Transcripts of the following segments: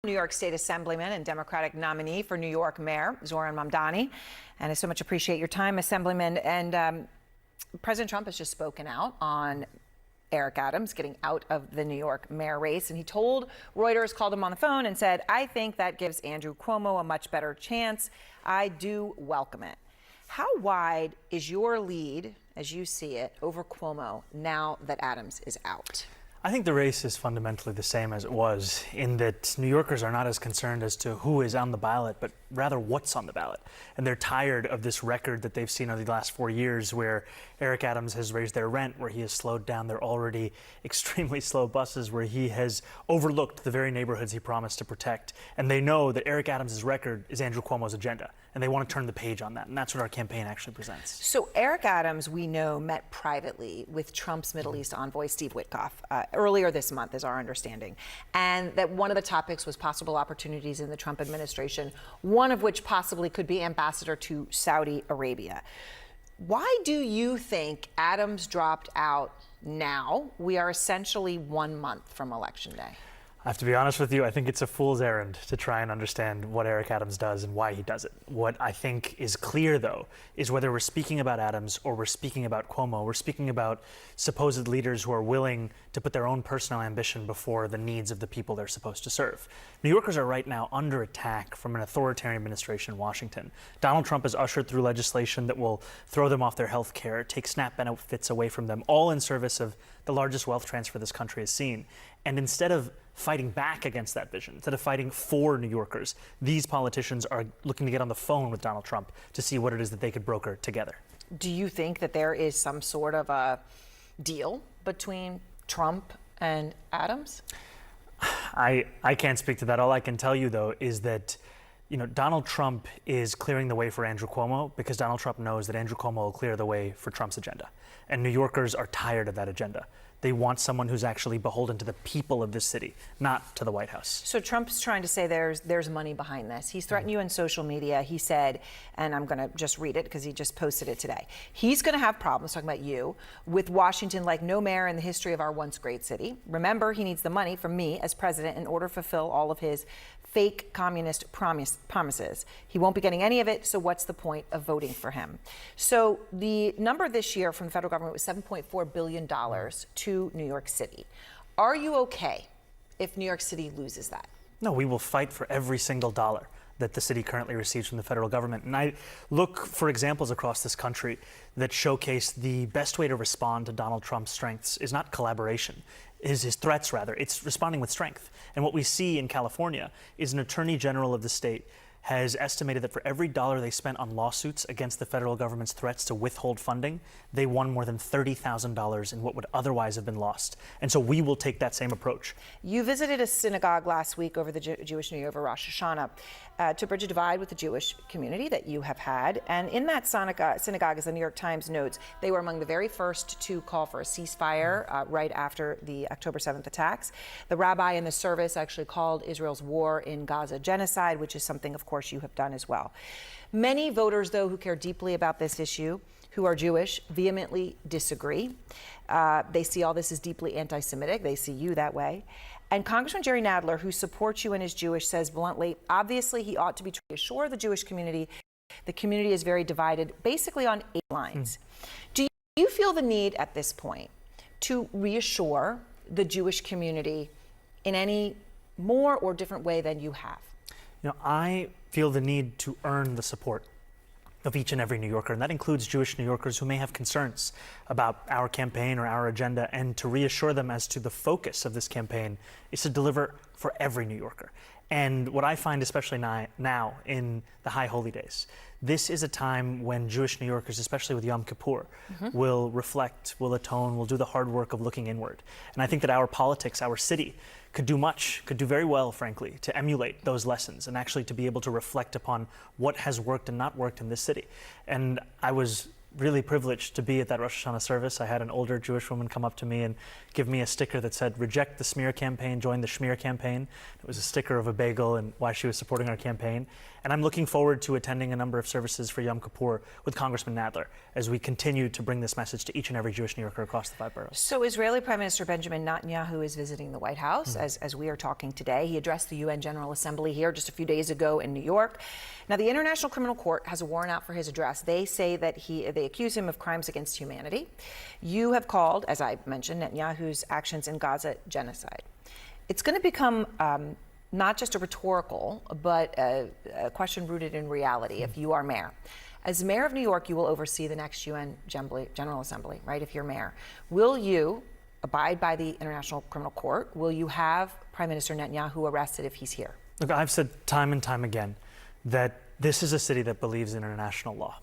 New York State Assemblyman and Democratic nominee for New York Mayor, Zohran Mamdani. And I so much appreciate your time, Assemblyman. And President Trump has just spoken out on Eric Adams getting out of the New York mayor race. And he told Reuters, called him on the phone and said, "I think that gives Andrew Cuomo a much better chance. I do welcome it." How wide is your lead, as you see it, over Cuomo now that Adams is out? I think the race is fundamentally the same as it was, in that New Yorkers are not as concerned as to who is on the ballot, but rather what's on the ballot. And they're tired of this record that they've seen over the last 4 years where Eric Adams has raised their rent, where he has slowed down their already extremely slow buses, where he has overlooked the very neighborhoods he promised to protect. And they know that Eric Adams' record is Andrew Cuomo's agenda, and they want to turn the page on that. And that's what our campaign actually presents. So Eric Adams, we know, met privately with Trump's Middle East envoy, Steve Witkoff, earlier this month, is our understanding. And that one of the topics was possible opportunities in the Trump administration, one of which possibly could be ambassador to Saudi Arabia. Why do you think Adams dropped out now? We are essentially 1 month from Election Day. I have to be honest with you, I think it's a fool's errand to try and understand what Eric Adams does and why he does it. What I think is clear, though, is whether we're speaking about Adams or we're speaking about Cuomo, we're speaking about supposed leaders who are willing to put their own personal ambition before the needs of the people they're supposed to serve. New Yorkers are right now under attack from an authoritarian administration in Washington. Donald Trump has ushered through legislation that will throw them off their health care, take SNAP benefits away from them, all in service of the largest wealth transfer this country has seen. And instead of fighting back against that vision, instead of fighting for New Yorkers, these politicians are looking to get on the phone with Donald Trump to see what it is that they could broker together. Do you think that there is some sort of a deal between Trump and Adams? I can't speak to that. All I can tell you, though, is that Donald Trump is clearing the way for Andrew Cuomo because Donald Trump knows that Andrew Cuomo will clear the way for Trump's agenda. And New Yorkers are tired of that agenda. They want someone who's actually beholden to the people of this city, not to the White House. So Trump's trying to say there's money behind this. He's threatened you on social media. He said, and I'm going to just read it because he just posted it today. He's going to have problems, talking about you, with Washington like no mayor in the history of our once great city. Remember, he needs the money from me as president in order to fulfill all of his fake communist promises. He won't be getting any of it, so what's the point of voting for him? So the number this year from the federal government was $7.4 billion to New York City. Are you okay if New York City loses that? No, we will fight for every single dollar that the city currently receives from the federal government. And I look for examples across this country that showcase the best way to respond to Donald Trump's strengths is not collaboration, is his threats rather, it's responding with strength. And what we see in California is an attorney general of the state has estimated that for every dollar they spent on lawsuits against the federal government's threats to withhold funding, they won more than $30,000 in what would otherwise have been lost. And so we will take that same approach. You visited a synagogue last week over the Jewish New Year, over Rosh Hashanah, to bridge a divide with the Jewish community that you have had. And in that synagogue, as the New York Times notes, they were among the very first to call for a ceasefire right after the October 7th attacks. The rabbi in the service actually called Israel's war in Gaza genocide, which is something, of course, you have done as well. Many voters, though, who care deeply about this issue, who are Jewish, vehemently disagree. They see all this as deeply anti-Semitic. They see you that way. And Congressman Jerry Nadler, who supports you and is Jewish, says bluntly, obviously he ought to be trying to assure the Jewish community. The community is very divided, basically on 8 lines. Do you feel the need at this point to reassure the Jewish community in any more or different way than you have? I feel the need to earn the support of each and every New Yorker, and that includes Jewish New Yorkers who may have concerns about our campaign or our agenda, and to reassure them as to the focus of this campaign is to deliver for every New Yorker. And what I find, especially now in the High Holy Days, this is a time when Jewish New Yorkers, especially with Yom Kippur, will reflect, will atone, will do the hard work of looking inward. And I think that our politics, our city, could do very well, frankly, to emulate those lessons and actually to be able to reflect upon what has worked and not worked in this city. And I was really privileged to be at that Rosh Hashanah service. I had an older Jewish woman come up to me and give me a sticker that said, "Reject the smear campaign, join the schmear campaign." It was a sticker of a bagel and why she was supporting our campaign. And I'm looking forward to attending a number of services for Yom Kippur with Congressman Nadler as we continue to bring this message to each and every Jewish New Yorker across the 5 boroughs. So Israeli Prime Minister Benjamin Netanyahu is visiting the White House as we are talking today. He addressed the UN General Assembly here just a few days ago in New York. Now, the International Criminal Court has a warrant out for his address. They say that they accuse him of crimes against humanity. You have called, as I mentioned, Netanyahu's actions in Gaza genocide. It's going to become not just a rhetorical, but a question rooted in reality if you are mayor. As mayor of New York, you will oversee the next UN General Assembly, right, if you're mayor. Will you abide by the International Criminal Court? Will you have Prime Minister Netanyahu arrested if he's here? Look, I've said time and time again that this is a city that believes in international law.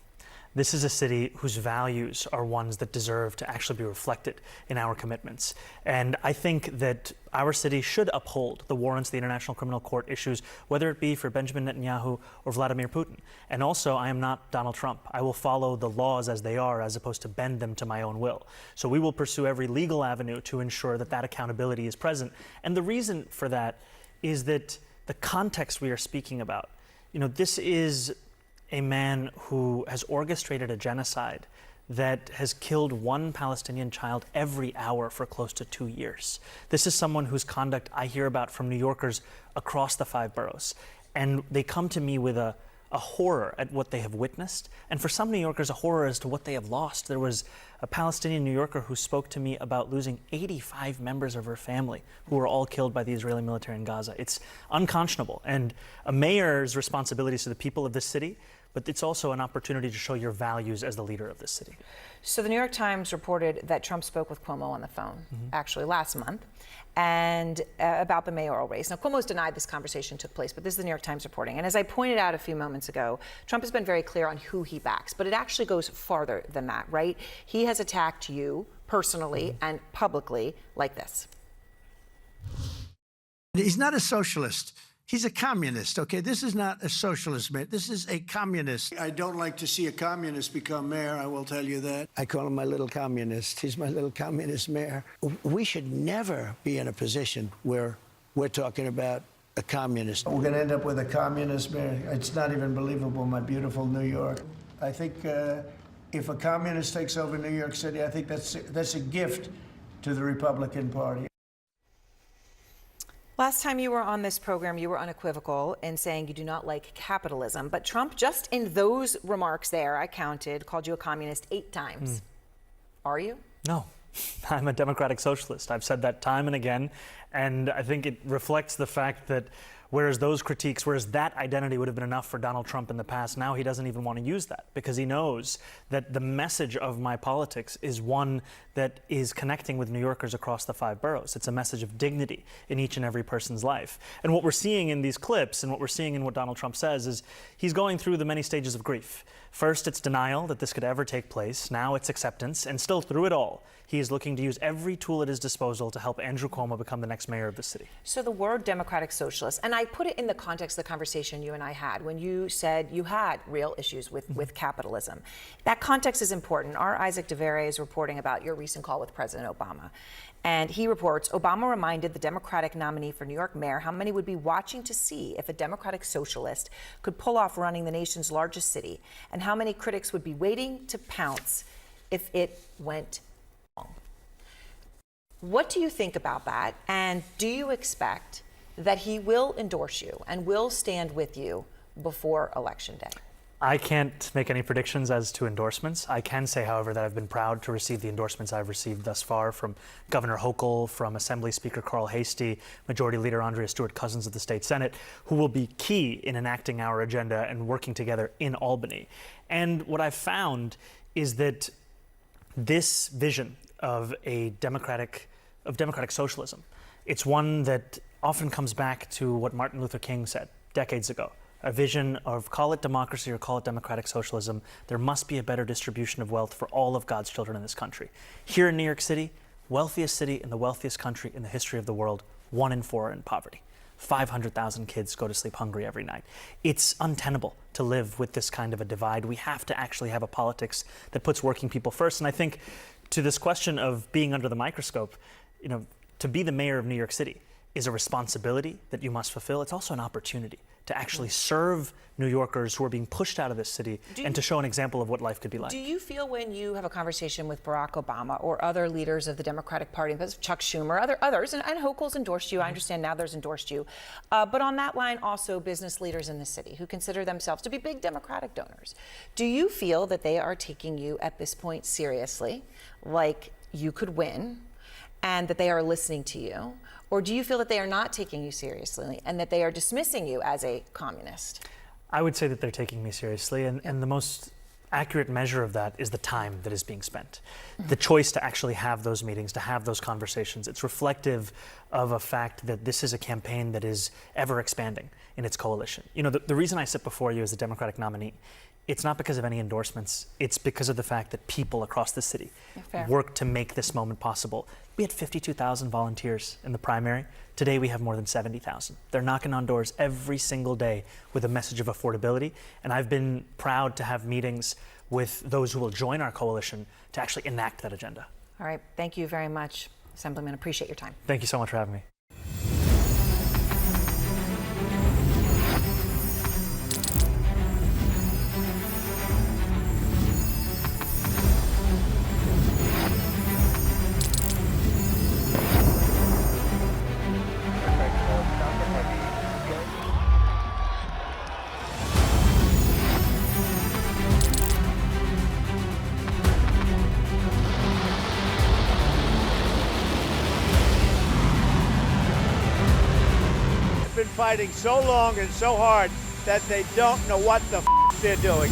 This is a city whose values are ones that deserve to actually be reflected in our commitments. And I think that our city should uphold the warrants the International Criminal Court issues, whether it be for Benjamin Netanyahu or Vladimir Putin. And also, I am not Donald Trump. I will follow the laws as they are, as opposed to bend them to my own will. So we will pursue every legal avenue to ensure that that accountability is present. And the reason for that is that the context we are speaking about, this is a man who has orchestrated a genocide that has killed one Palestinian child every hour for close to 2 years. This is someone whose conduct I hear about from New Yorkers across the 5 boroughs. And they come to me with a horror at what they have witnessed. And for some New Yorkers, a horror as to what they have lost. There was a Palestinian New Yorker who spoke to me about losing 85 members of her family who were all killed by the Israeli military in Gaza. It's unconscionable. And a mayor's responsibility is to the people of this city, but it's also an opportunity to show your values as the leader of this city. So the New York Times reported that Trump spoke with Cuomo on the phone, actually last month, and about the mayoral race. Now, Cuomo's denied this conversation took place, but this is the New York Times reporting. And as I pointed out a few moments ago, Trump has been very clear on who he backs, but it actually goes farther than that, right? He has attacked you personally and publicly like this. He's not a socialist. He's a communist, okay? This is not a socialist, man. This is a communist. I don't like to see a communist become mayor, I will tell you that. I call him my little communist. He's my little communist mayor. We should never be in a position where we're talking about a communist. We're going to end up with a communist mayor. It's not even believable, my beautiful New York. I think if a communist takes over New York City, I think that's a gift to the Republican Party. Last time you were on this program, you were unequivocal in saying you do not like capitalism. But Trump, just in those remarks there, I counted, called you a communist 8 times. Are you? No, I'm a democratic socialist. I've said that time and again. And I think it reflects the fact that whereas that identity would have been enough for Donald Trump in the past, now he doesn't even want to use that because he knows that the message of my politics is one that is connecting with New Yorkers across the 5 boroughs. It's a message of dignity in each and every person's life. And what we're seeing in these clips and what we're seeing in what Donald Trump says is he's going through the many stages of grief. First, it's denial that this could ever take place. Now it's acceptance. And still through it all, he is looking to use every tool at his disposal to help Andrew Cuomo become the next mayor of the city. So the word democratic socialist, and I put it in the context of the conversation you and I had when you said you had real issues with capitalism. That context is important. Our Isaac DeVere is reporting about your recent call with President Obama. And he reports, Obama reminded the Democratic nominee for New York mayor how many would be watching to see if a democratic socialist could pull off running the nation's largest city, and how many critics would be waiting to pounce if it went wrong. What do you think about that? And do you expect that he will endorse you and will stand with you before Election Day? I can't make any predictions as to endorsements. I can say, however, that I've been proud to receive the endorsements I've received thus far from Governor Hochul, from Assembly Speaker Carl Hastie, Majority Leader Andrea Stewart-Cousins of the state Senate, who will be key in enacting our agenda and working together in Albany. And what I've found is that this vision of democratic socialism, it's one that often comes back to what Martin Luther King said decades ago. A vision of, call it democracy or call it democratic socialism, there must be a better distribution of wealth for all of God's children in this country. Here in New York City, wealthiest city in the wealthiest country in the history of the world, 1 in 4 are in poverty. 500,000 kids go to sleep hungry every night. It's untenable to live with this kind of a divide. We have to actually have a politics that puts working people first. And I think to this question of being under the microscope, to be the mayor of New York City is a responsibility that you must fulfill. It's also an opportunity to actually serve New Yorkers who are being pushed out of this city and to show an example of what life could be like. Do you feel when you have a conversation with Barack Obama or other leaders of the Democratic Party, Chuck Schumer, others, and Hochul's endorsed you, I understand now there's endorsed you, but on that line also business leaders in the city who consider themselves to be big Democratic donors. Do you feel that they are taking you at this point seriously, like you could win, and that they are listening to you? Or do you feel that they are not taking you seriously and that they are dismissing you as a communist? I would say that they're taking me seriously, and the most accurate measure of that is the time that is being spent. The choice to actually have those meetings, to have those conversations. It's reflective of a fact that this is a campaign that is ever expanding in its coalition. The reason I sit before you as a Democratic nominee, it's not because of any endorsements. It's because of the fact that people across the city worked to make this moment possible. We had 52,000 volunteers in the primary. Today we have more than 70,000. They're knocking on doors every single day with a message of affordability. And I've been proud to have meetings with those who will join our coalition to actually enact that agenda. All right. Thank you very much, Assemblyman. Appreciate your time. Thank you so much for having me. Been fighting so long and so hard that they don't know what the they're doing.